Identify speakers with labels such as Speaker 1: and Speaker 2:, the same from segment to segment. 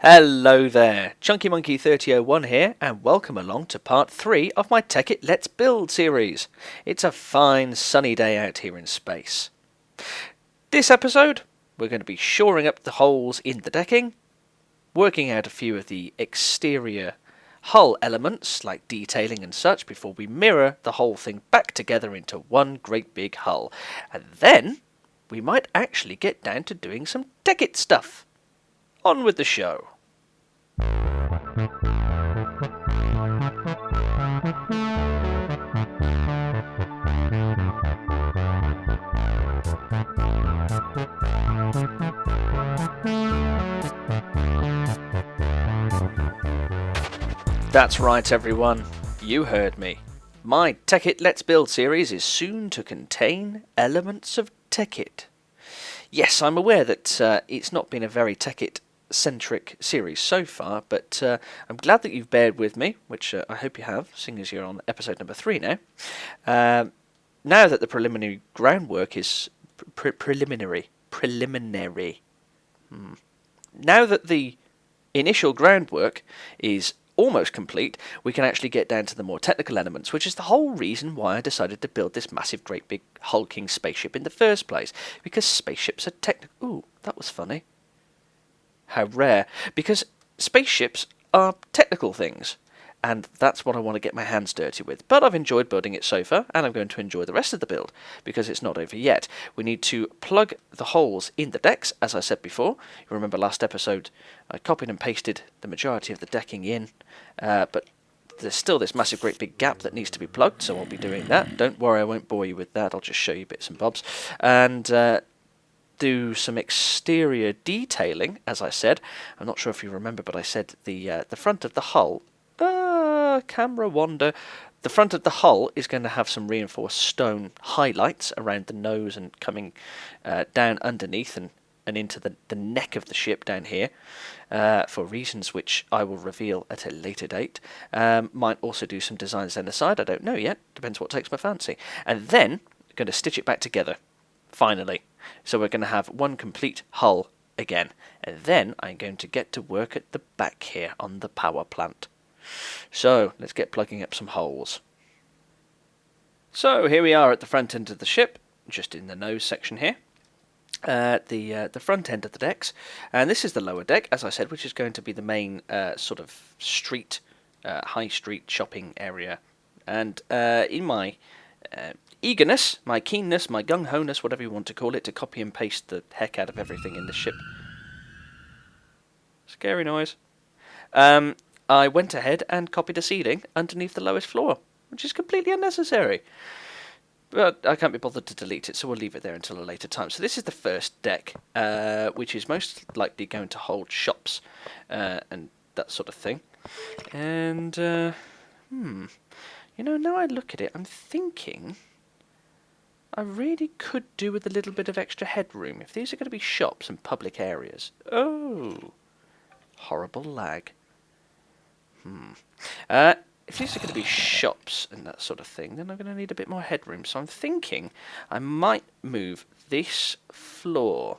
Speaker 1: Hello there, Chunky Monkey 3001 here, and welcome along to part 3 of my Tekkit Let's Build series. It's a fine sunny day out here in space. This episode, we're going to be shoring up the holes in the decking, working out a few of the exterior hull elements like detailing and such before we mirror the whole thing back together into one great big hull. And then we might actually get down to doing some Tekkit stuff. On with the show. That's right, everyone. You heard me. My Tekkit Let's Build series is soon to contain elements of Tekkit. Yes, I'm aware that it's not been a very Tekkit-centric series so far, but I'm glad that you've bared with me, which I hope you have, seeing as you're on episode number 3 now. Now that the preliminary groundwork is preliminary. Now that the initial groundwork is almost complete, we can actually get down to the more technical elements, which is the whole reason why I decided to build this massive, great big hulking spaceship in the first place. Because spaceships are technical. Ooh, that was funny. How rare. Because spaceships are technical things, and that's what I want to get my hands dirty with. But I've enjoyed building it so far, and I'm going to enjoy the rest of the build, because it's not over yet. We need to plug the holes in the decks, as I said before. You remember last episode, I copied and pasted the majority of the decking in, but there's still this massive great big gap that needs to be plugged, so I'll be doing that. Don't worry, I won't bore you with that, I'll just show you bits and bobs. And do some exterior detailing, as I said. I'm not sure if you remember, but I said the front of the hull... camera wander. The front of the hull is going to have some reinforced stone highlights around the nose and coming down underneath and into the neck of the ship down here, for reasons which I will reveal at a later date. Might also do some designs down the side, I don't know yet, depends what takes my fancy. And then, going to stitch it back together, finally. So we're going to have one complete hull again. And then I'm going to get to work at the back here on the power plant. So, let's get plugging up some holes. So, here we are at the front end of the ship, just in the nose section here. The front end of the decks, and this is the lower deck, as I said, which is going to be the main sort of street, high street shopping area. And in my eagerness, my keenness, my gung-ho-ness, whatever you want to call it, to copy and paste the heck out of everything in the ship. Scary noise. I went ahead and copied a ceiling underneath the lowest floor, which is completely unnecessary. But I can't be bothered to delete it, so we'll leave it there until a later time. So this is the first deck, which is most likely going to hold shops and that sort of thing. And, you know, now I look at it, I'm thinking I really could do with a little bit of extra headroom if these are going to be shops and public areas. Horrible lag. If these are going to be shops and that sort of thing, then I'm going to need a bit more headroom. So I'm thinking I might move this floor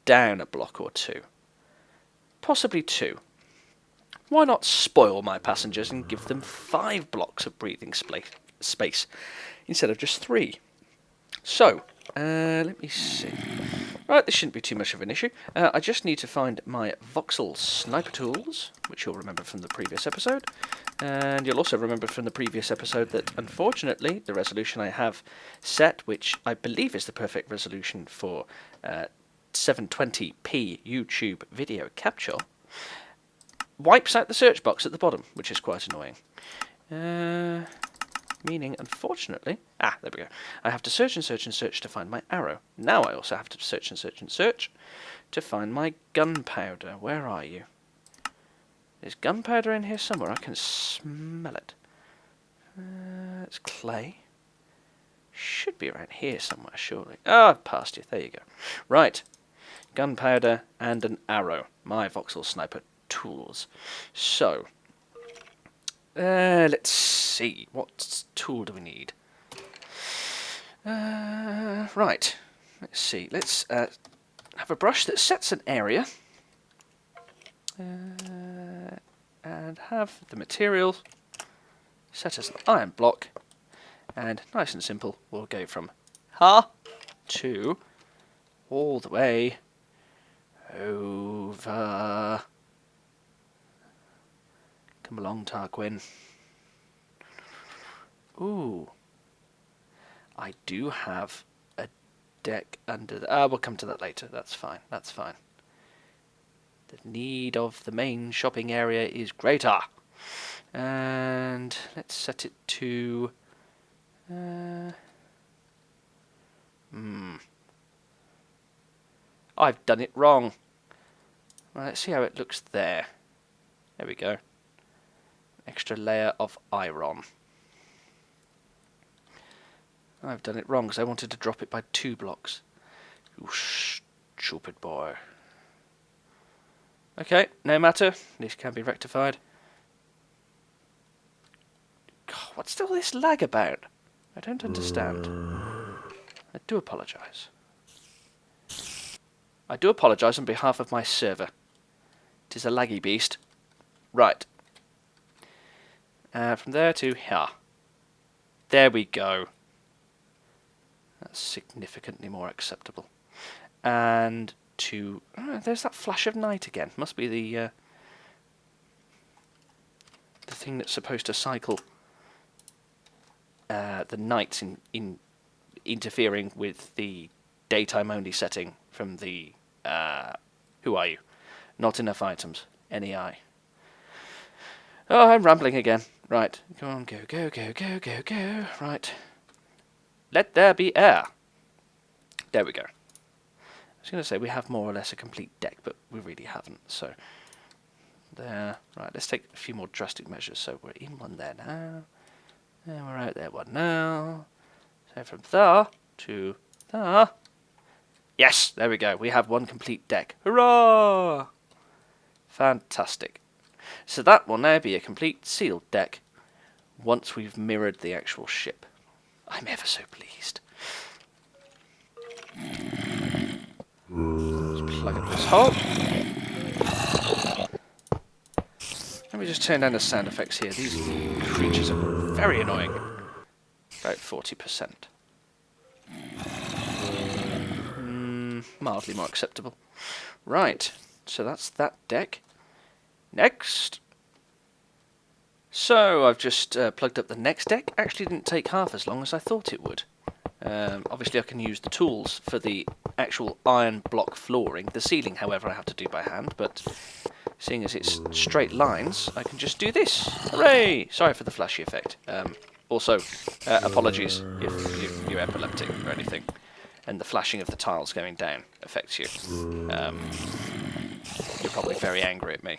Speaker 1: down a block or two. Possibly 2. Why not spoil my passengers and give them 5 blocks of breathing space instead of just 3? So, let me see. Right, this shouldn't be too much of an issue. I just need to find my voxel sniper tools, which you'll remember from the previous episode. And you'll also remember from the previous episode that, unfortunately, the resolution I have set, which I believe is the perfect resolution for 720p YouTube video capture, wipes out the search box at the bottom, which is quite annoying. Meaning, unfortunately... there we go. I have to search and search and search to find my arrow. Now I also have to search and search and search to find my gunpowder. Where are you? There's gunpowder in here somewhere. I can smell it. It's clay. Should be around here somewhere, surely. I've passed you. There you go. Right. Gunpowder and an arrow. My voxel sniper tools. So... let's see. What tool do we need? Right. Let's see. Let's have a brush that sets an area. and have the materials set as an iron block, and nice and simple, we'll go from to all the way over. Come along, Tarquin. Ooh. I do have a deck under the... we'll come to that later. That's fine. That's fine. The need of the main shopping area is greater. And let's set it to... I've done it wrong. Well, let's see how it looks there. There we go. Extra layer of iron. I've done it wrong because I wanted to drop it by 2 blocks. You stupid boy. Okay, no matter. This can be rectified. God, what's all this lag about? I don't understand. I do apologise. I do apologise on behalf of my server. It is a laggy beast. Right. From there to here. There we go. That's significantly more acceptable. And to... there's that flash of night again. Must be the thing that's supposed to cycle the nights in interfering with the daytime only setting from the... who are you? Not enough items. NEI. Oh, I'm rambling again. Right. Go on, go, go, go, go, go, go. Right. Let there be air. There we go. I was going to say we have more or less a complete deck, but we really haven't. So, there. Right, let's take a few more drastic measures. So we're in one there now. And we're out there one now. So from there to there. Yes, there we go. We have one complete deck. Hurrah! Fantastic. So that will now be a complete sealed deck once we've mirrored the actual ship. I'm ever so pleased. Let's plug up this hole. Let me just turn down the sound effects here. These creatures are very annoying. About 40%. Mildly more acceptable. Right, so that's that deck. Next. So I've just plugged up the next deck. Actually didn't take half as long as I thought it would. Obviously I can use the tools for the actual iron block flooring. The ceiling, however, I have to do by hand, but seeing as it's straight lines, I can just do this. Hooray! Sorry for the flashy effect. Also, apologies if you're epileptic or anything, and the flashing of the tiles going down affects you. You're probably very angry at me.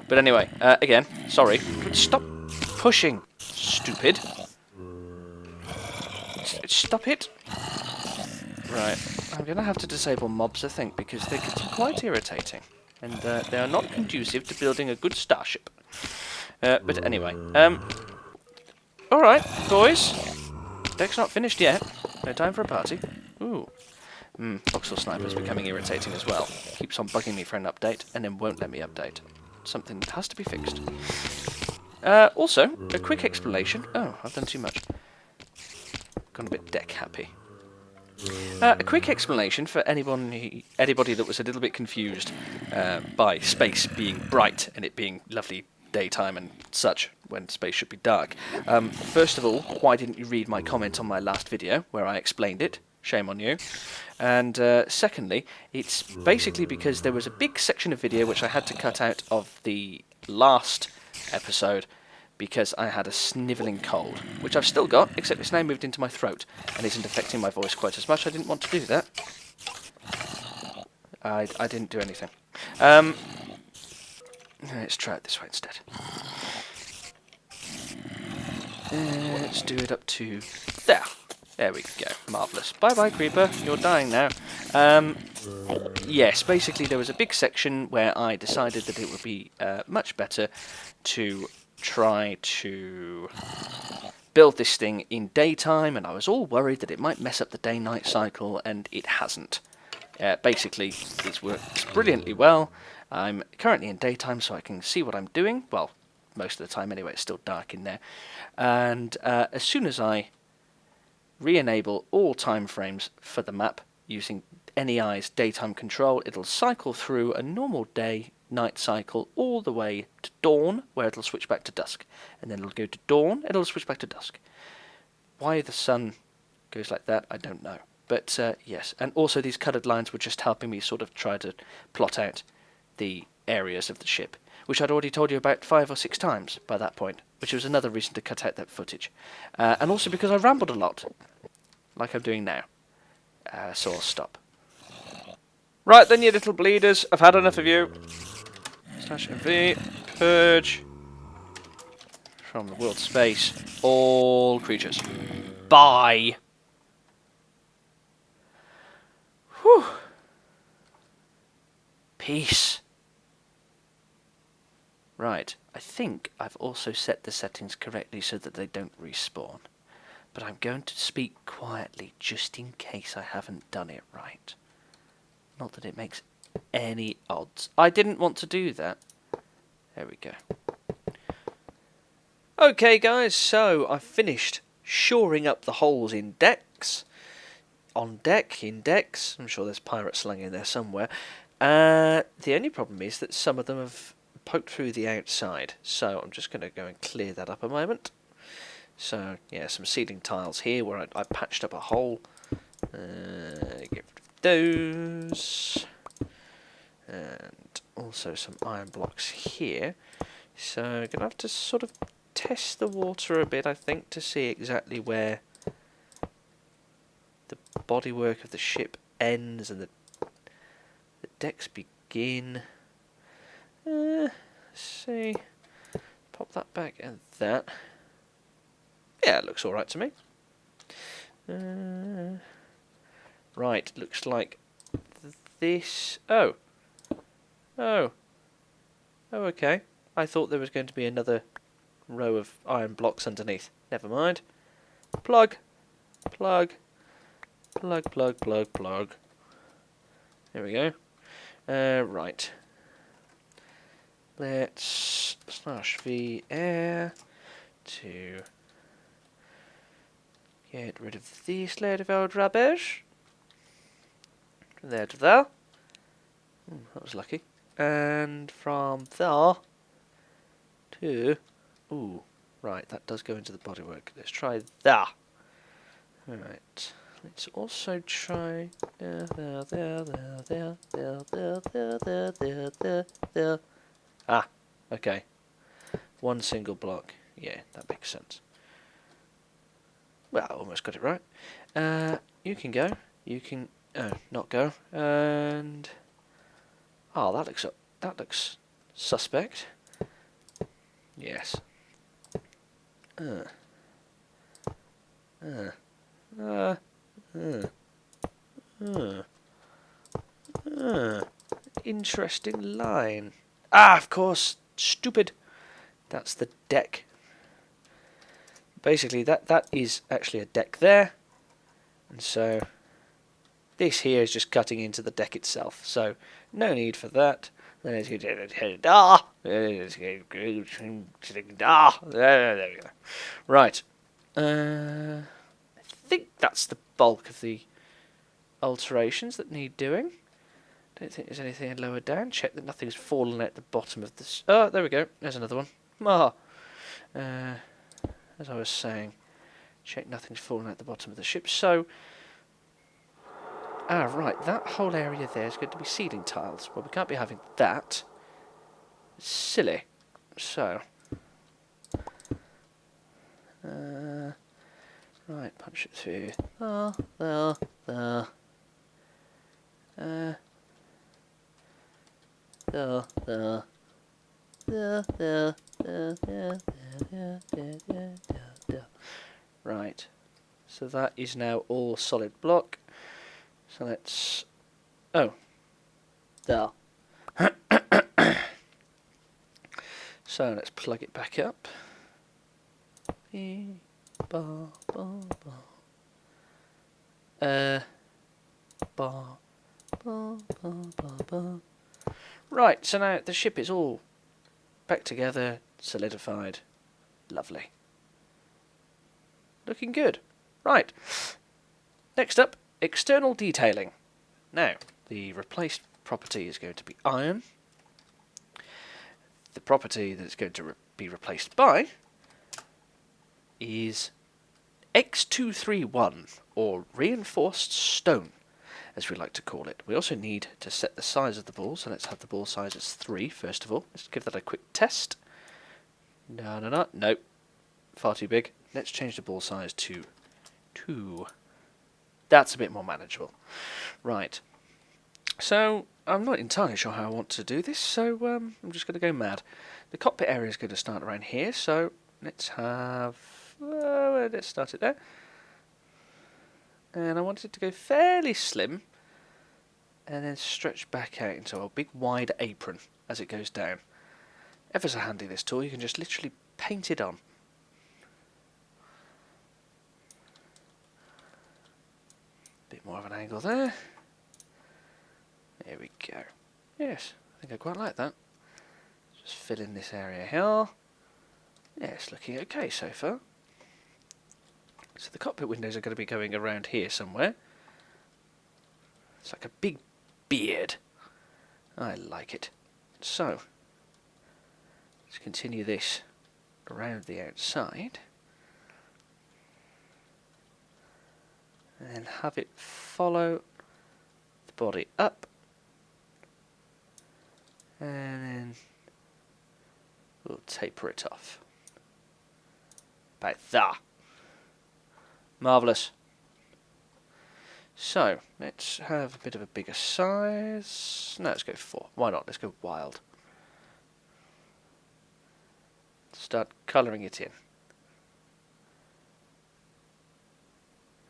Speaker 1: But anyway, again, sorry. Stop pushing, stupid. Stop it. Right, I'm going to have to disable mobs, I think, because they can be quite irritating. And they are not conducive to building a good starship. But anyway, alright, boys. Deck's not finished yet. No time for a party. Ooh. Voxel Sniper's becoming irritating as well. Keeps on bugging me for an update, and then won't let me update. Something that has to be fixed. Also, a quick explanation. Oh, I've done too much. Gone a bit deck happy. A quick explanation for anybody that was a little bit confused by space being bright and it being lovely daytime and such when space should be dark. First of all, why didn't you read my comment on my last video where I explained it? Shame on you. And secondly, it's basically because there was a big section of video which I had to cut out of the last episode because I had a snivelling cold, which I've still got, except it's now moved into my throat and isn't affecting my voice quite as much. I didn't want to do that. I didn't do anything. Let's try it this way instead. Let's do it up to there. There we go. Marvellous. Bye-bye, Creeper. You're dying now. Yes, basically there was a big section where I decided that it would be much better to try to build this thing in daytime, and I was all worried that it might mess up the day-night cycle, and it hasn't. Basically, it's worked brilliantly well. I'm currently in daytime, so I can see what I'm doing. Well, most of the time anyway, it's still dark in there. And as soon as I re-enable all time frames for the map using NEI's daytime control, it'll cycle through a normal day-night cycle all the way to dawn, where it'll switch back to dusk. And then it'll go to dawn, it'll switch back to dusk. Why the sun goes like that, I don't know. But yes, and also these coloured lines were just helping me sort of try to plot out the areas of the ship, which I'd already told you about 5 or 6 times by that point, which was another reason to cut out that footage. And also because I rambled a lot, like I'm doing now. So I'll stop. Right then, you little bleeders, I've had enough of you. /MV, purge from the world space all creatures. Bye! Whew. Peace. Right, I think I've also set the settings correctly so that they don't respawn. But I'm going to speak quietly just in case I haven't done it right. Not that it makes any odds. I didn't want to do that. There we go. Okay guys, so I've finished shoring up the holes in decks. On deck, in decks. I'm sure there's pirate slang in there somewhere. The only problem is that some of them have poked through the outside. So I'm just going to go and clear that up a moment. So, yeah, some sealing tiles here where I patched up a hole. Get rid of those. And also some iron blocks here. So, I'm going to have to sort of test the water a bit, I think, to see exactly where the bodywork of the ship ends and the decks begin. Let's see. Pop that back and that. Yeah, it looks alright to me. Right, looks like this... Oh, okay. I thought there was going to be another row of iron blocks underneath. Never mind. Plug. Plug. Plug, plug, plug, plug. There we go. Right. Let's /V air to get rid of this load of old rubbish. From there to there. That was lucky. And from there to... Ooh, right, that does go into the bodywork. Let's try that. Alright. Let's also try... There. Ah, okay. One single block. Yeah, that makes sense. Well, I almost got it right. You can go. You can... Oh, not go. And... Oh, that looks suspect. Yes. Interesting line. Ah, of course. Stupid. That's the deck. Basically, that is actually a deck there. And so... This here is just cutting into the deck itself, so no need for that. There we go. Right. I think that's the bulk of the alterations that need doing. Don't think there's anything lower down. Check that nothing's fallen at the bottom of this. Oh, there we go. There's another one. Ah. As I was saying, check nothing's fallen at the bottom of the ship. So... Ah, right, that whole area there is going to be ceiling tiles. Well, we can't be having that. It's silly. So. Right, punch it through. There. Right. So that is now all solid block. So let's... Oh. There. So let's plug it back up. Right, so now the ship is all back together, solidified. Lovely. Looking good. Right. Next up, external detailing. Now, the replaced property is going to be iron. The property that it's going to be replaced by is X231, or reinforced stone, as we like to call it. We also need to set the size of the ball, so let's have the ball size as 3 first of all. Let's give that a quick test. Nope. Far too big. Let's change the ball size to 2. That's a bit more manageable. Right. So, I'm not entirely sure how I want to do this, so I'm just going to go mad. The cockpit area is going to start around here, so let's have... let's start it there. And I want it to go fairly slim, and then stretch back out into a big wide apron as it goes down. Ever so handy, this tool. You can just literally paint it on. Bit more of an angle there. There we go. Yes, I think I quite like that. Just fill in this area here. Yeah, it's looking okay so far. So the cockpit windows are going to be going around here somewhere. It's like a big beard. I like it. So, let's continue this around the outside. And then have it follow the body up. And then we'll taper it off. About that. Marvellous. So, let's have a bit of a bigger size. No, let's go 4. Why not? Let's go wild. Start colouring it in.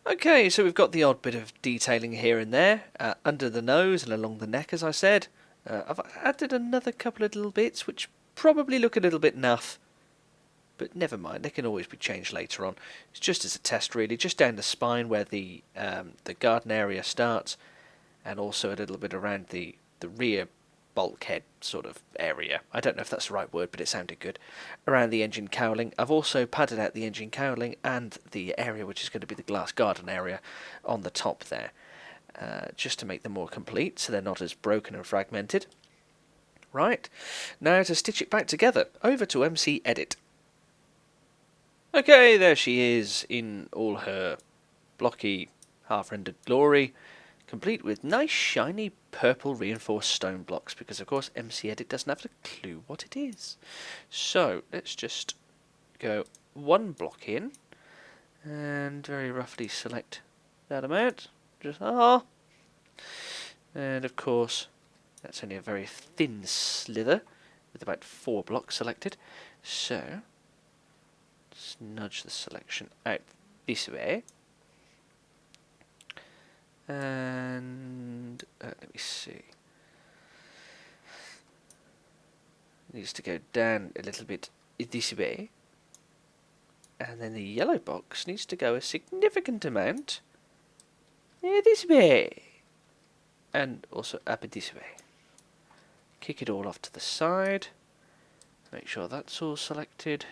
Speaker 1: Okay, so we've got the odd bit of detailing here and there, under the nose and along the neck, as I said. I've added another couple of little bits, which probably look a little bit naff. But never mind, they can always be changed later on. It's just as a test, really, just down the spine where the garden area starts, and also a little bit around the rear bulkhead sort of area. I don't know if that's the right word, but it sounded good. Around the engine cowling. I've also padded out the engine cowling and the area which is going to be the glass garden area on the top there, just to make them more complete, so they're not as broken and fragmented. Right, now to stitch it back together, over to MC Edit. Okay, there she is in all her blocky, half-rendered glory, complete with nice shiny purple reinforced stone blocks, because of course MC Edit doesn't have a clue what it is. So, let's just go 1 block in, and very roughly select that amount, just and of course that's only a very thin slither, with about 4 blocks selected, so let's nudge the selection out this way. And let me see. It needs to go down a little bit this way. And then the yellow box needs to go a significant amount this way. And also up this way. Kick it all off to the side. Make sure that's all selected.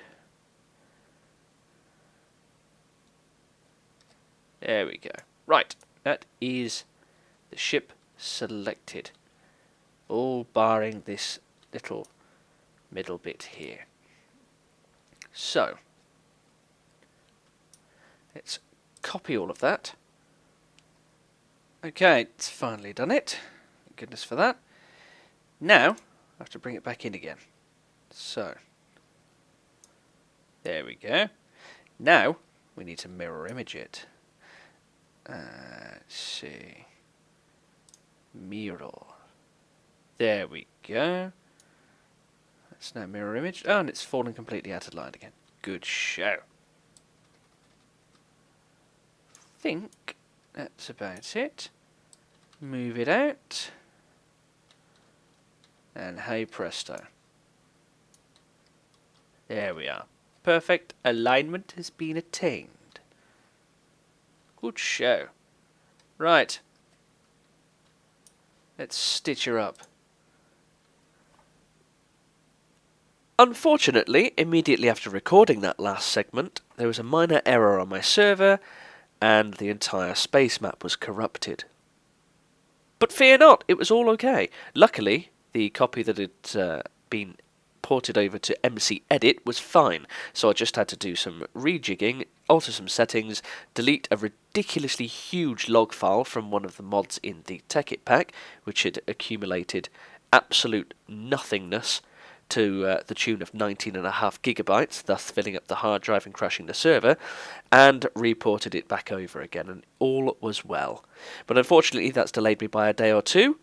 Speaker 1: There we go. Right, that is the ship selected. All barring this little middle bit here. So, let's copy all of that. Okay, it's finally done it. Thank goodness for that. Now, I have to bring it back in again. So, there we go. Now, we need to mirror image it. Let's see. Mirror. There we go. That's now mirror image. Oh, and it's fallen completely out of line again. Good show. Think that's about it. Move it out. And hey presto. There we are. Perfect alignment has been attained. Good show. Right. Let's stitch her up. Unfortunately, immediately after recording that last segment, there was a minor error on my server, and the entire space map was corrupted. But fear not, it was all okay. Luckily, the copy that had been ported over to MC Edit was fine, so I just had to do some rejigging, alter some settings, delete a ridiculously huge log file from one of the mods in the Tekkit pack, which had accumulated absolute nothingness to the tune of 19.5 gigabytes, thus filling up the hard drive and crashing the server, and reported it back over again, and all was well. But unfortunately, that's delayed me by a day or two,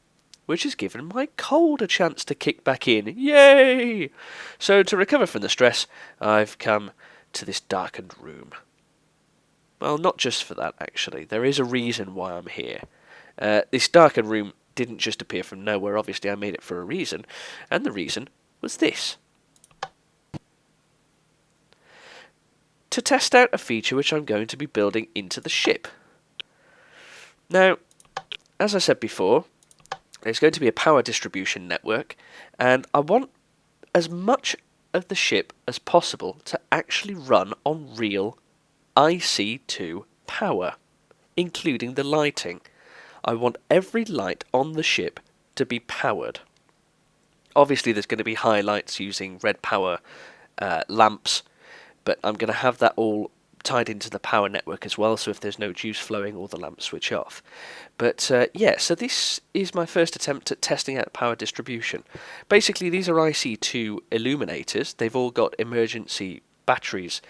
Speaker 1: which has given my cold a chance to kick back in. Yay! So to recover from the stress, I've come to this darkened room. Well, not just for that, actually. There is a reason why I'm here. This darkened room didn't just appear from nowhere. Obviously, I made it for a reason, and the reason was this. To test out a feature which I'm going to be building into the ship. Now, as I said before, there's going to be a power distribution network, and I want as much of the ship as possible to actually run on real IC2 power, including the lighting. I want every light on the ship to be powered. Obviously, there's going to be highlights using red power lamps, but I'm going to have that all tied into the power network as well, so if there's no juice flowing, all the lamps switch off. But yeah, so this is my first attempt at testing out power distribution. Basically, these are IC2 illuminators. They've all got emergency batteries,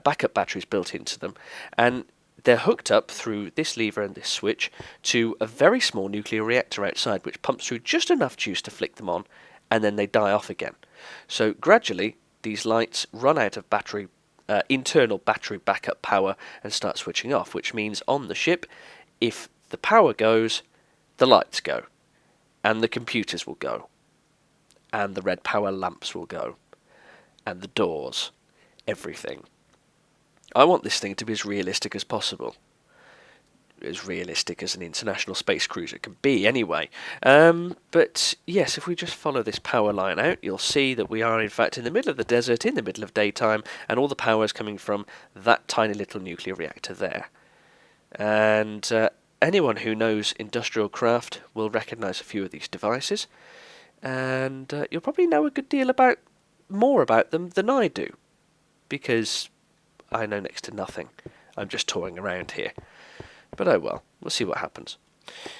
Speaker 1: backup batteries built into them, and they're hooked up through this lever and this switch to a very small nuclear reactor outside, which pumps through just enough juice to flick them on, and then they die off again. So gradually, these lights run out of internal battery backup power and start switching off, which means on the ship, if the power goes, the lights go, and the computers will go, and the red power lamps will go, and the doors, everything. I want this thing to be as realistic as possible. As realistic as an international space cruiser can be, anyway. But yes, if we just follow this power line out, you'll see that we are in fact in the middle of the desert, in the middle of daytime, and all the power is coming from that tiny little nuclear reactor there. And anyone who knows industrial craft will recognise a few of these devices, and you'll probably know a good deal more about them than I do, because I know next to nothing. I'm just touring around here. But oh well, we'll see what happens.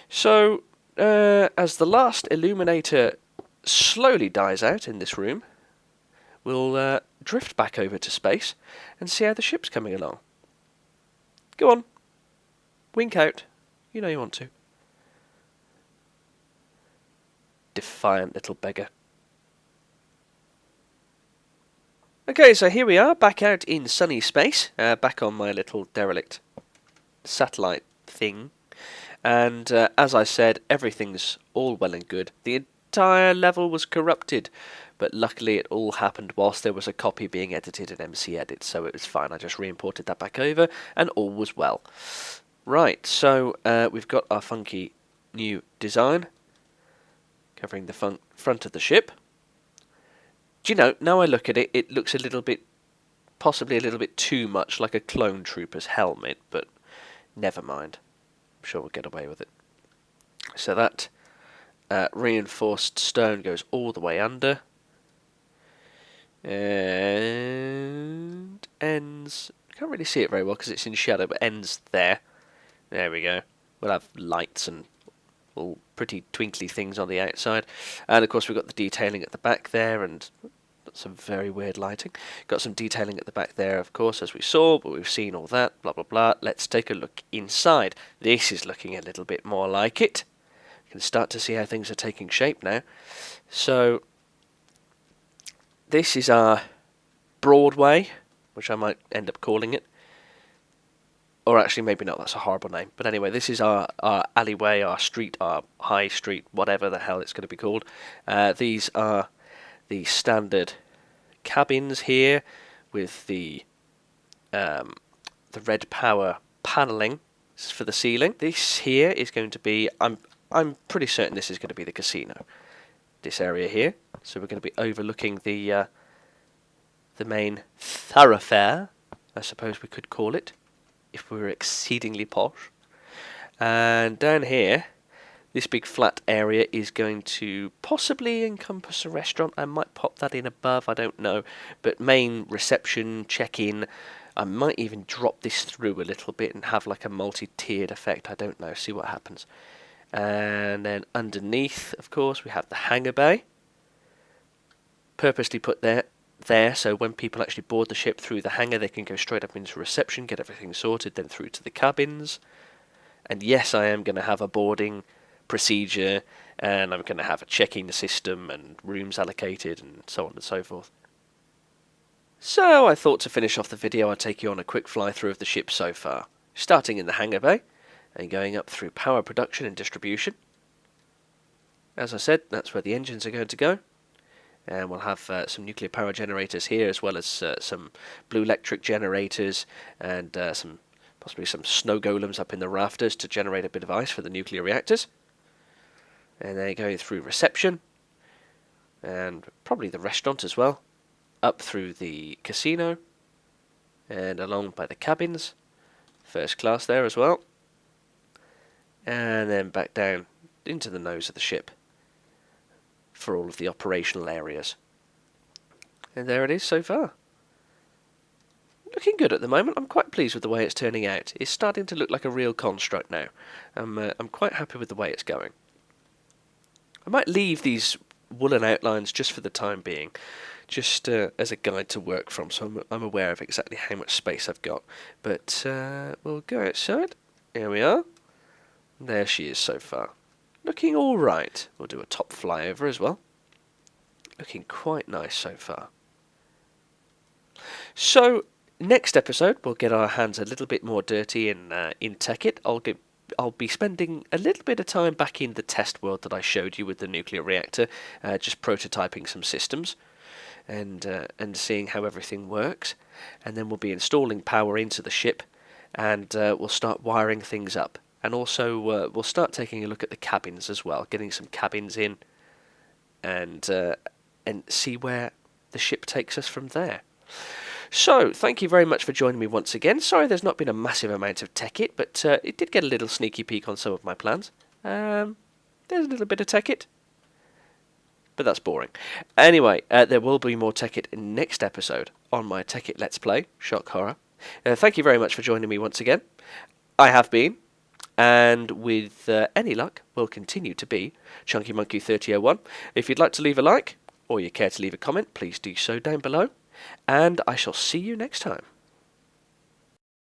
Speaker 1: So, as the last illuminator slowly dies out in this room, we'll drift back over to space and see how the ship's coming along. Go on. Wink out. You know you want to. Defiant little beggar. Okay, so here we are, back out in sunny space, back on my little derelict satellite thing, and as I said, everything's all well and good. The entire level was corrupted, but luckily it all happened whilst there was a copy being edited in MC Edit, so it was fine. I just re-imported that back over, and all was well. Right, so we've got our funky new design, covering the front of the ship. Do you know, now I look at it, it looks a little bit, possibly a little bit too much like a clone trooper's helmet, but never mind. I'm sure we'll get away with it. So that reinforced stone goes all the way under. And ends... I can't really see it very well because it's in shadow, but ends there. There we go. We'll have lights and all pretty twinkly things on the outside. And of course we've got the detailing at the back there, and some very weird lighting. Got some detailing at the back there, of course, as we saw, but we've seen all that, blah, blah, blah. Let's take a look inside. This is looking a little bit more like it. You can start to see how things are taking shape now. So, this is our Broadway, which I might end up calling it. Or actually, maybe not, that's a horrible name. But anyway, this is our alleyway, our street, our high street, whatever the hell it's going to be called. These are the standard cabins here with the red power paneling for the ceiling. This here is going to be, I'm pretty certain this is going to be the casino. This area here. So we're going to be overlooking the the main thoroughfare, I suppose we could call it, if we were exceedingly posh. And down here, this big flat area is going to possibly encompass a restaurant. I might pop that in above, I don't know. But main reception, check-in. I might even drop this through a little bit and have like a multi-tiered effect. I don't know, see what happens. And then underneath, of course, we have the hangar bay. Purposely put there so when people actually board the ship through the hangar, they can go straight up into reception, get everything sorted, then through to the cabins. And yes, I am going to have a boarding procedure, and I'm going to have a check-in system and rooms allocated and so on and so forth. So I thought to finish off the video I'd take you on a quick fly through of the ship so far, starting in the hangar bay and going up through power production and distribution. As I said, that's where the engines are going to go, and we'll have some nuclear power generators here, as well as some blue electric generators and possibly some snow golems up in the rafters to generate a bit of ice for the nuclear reactors. And then going through reception, and probably the restaurant as well, up through the casino, and along by the cabins, first class there as well, and then back down into the nose of the ship for all of the operational areas. And there it is so far. Looking good at the moment. I'm quite pleased with the way it's turning out. It's starting to look like a real construct now. I'm quite happy with the way it's going. I might leave these woolen outlines just for the time being, just as a guide to work from, so I'm aware of exactly how much space I've got. But we'll go outside. Here we are. There she is so far. Looking alright. We'll do a top flyover as well. Looking quite nice so far. So, next episode, we'll get our hands a little bit more dirty in Tekkit. I'll be spending a little bit of time back in the test world that I showed you with the nuclear reactor, just prototyping some systems and seeing how everything works. And then we'll be installing power into the ship, and we'll start wiring things up. And also we'll start taking a look at the cabins as well, getting some cabins in, and see where the ship takes us from there. So, thank you very much for joining me once again. Sorry there's not been a massive amount of Tekkit, but it did get a little sneaky peek on some of my plans. There's a little bit of Tekkit, but that's boring. Anyway, there will be more Tekkit in next episode on my Tekkit Let's Play, Shock Horror. Thank you very much for joining me once again. I have been, and with any luck, will continue to be Chunky Monkey 3001. If you'd like to leave a like, or you care to leave a comment, please do so down below. And I shall see you next time.